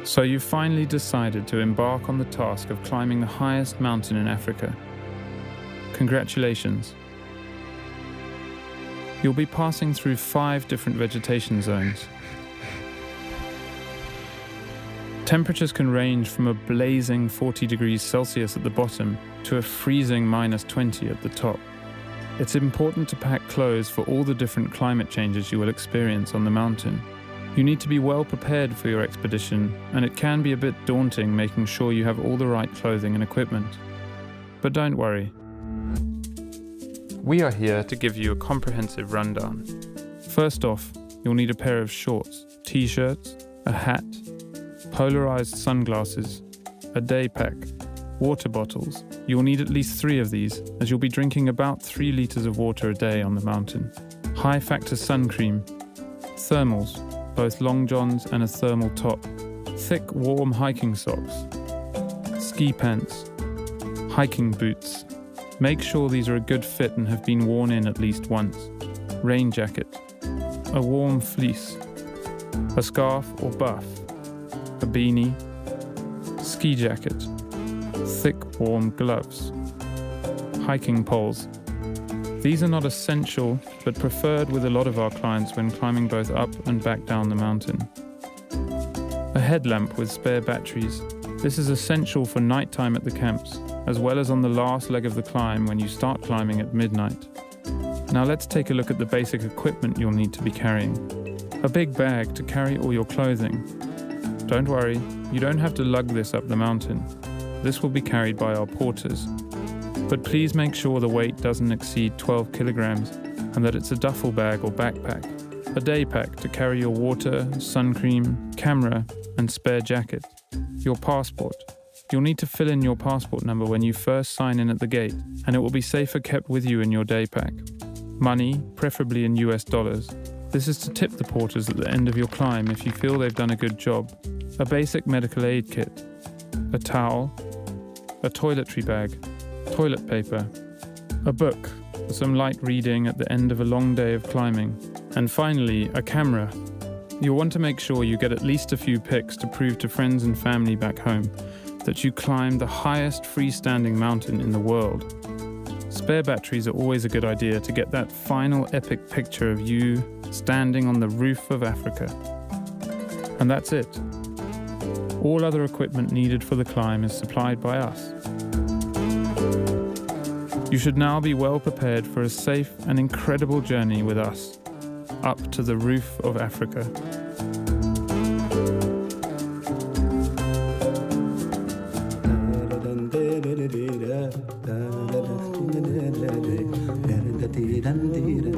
So you've finally decided to embark on the task of climbing the highest mountain in Africa. Congratulations. You'll be passing through 5 different vegetation zones. Temperatures can range from a blazing 40 degrees Celsius at the bottom to a freezing -20 at the top. It's important to pack clothes for all the different climate changes you will experience on the mountain. You need to be well prepared for your expedition, and it can be a bit daunting making sure you have all the right clothing and equipment. But don't worry. We are here to give you a comprehensive rundown. First off, you'll need a pair of shorts, t-shirts, a hat, polarized sunglasses, a day pack, water bottles. You'll need at least 3 of these, as you'll be drinking about 3 liters of water a day on the mountain. High-factor sun cream, thermals, both long johns and a thermal top, thick warm hiking socks, ski pants, hiking boots. Make sure these are a good fit and have been worn in at least once. Rain jacket, a warm fleece, a scarf or buff, a beanie, ski jacket, thick warm gloves, hiking poles. These are not essential, but preferred with a lot of our clients when climbing both up and back down the mountain. A headlamp with spare batteries. This is essential for nighttime at the camps, as well as on the last leg of the climb when you start climbing at midnight. Now let's take a look at the basic equipment you'll need to be carrying. A big bag to carry all your clothing. Don't worry, you don't have to lug this up the mountain. This will be carried by our porters. But please make sure the weight doesn't exceed 12 kilograms and that it's a duffel bag or backpack. A day pack to carry your water, sun cream, camera, and spare jacket. Your passport. You'll need to fill in your passport number when you first sign in at the gate, and it will be safer kept with you in your day pack. Money, preferably in US dollars. This is to tip the porters at the end of your climb if you feel they've done a good job. A basic medical aid kit. A towel. A toiletry bag. Toilet paper. A book for some light reading at the end of a long day of climbing. And finally, a camera. You'll want to make sure you get at least a few pics to prove to friends and family back home that you climbed the highest freestanding mountain in the world. Spare batteries are always a good idea to get that final epic picture of you standing on the roof of Africa. And that's it. All other equipment needed for the climb is supplied by us. You should now be well prepared for a safe and incredible journey with us, up to the roof of Africa. Da da da da da da da da da da da da da da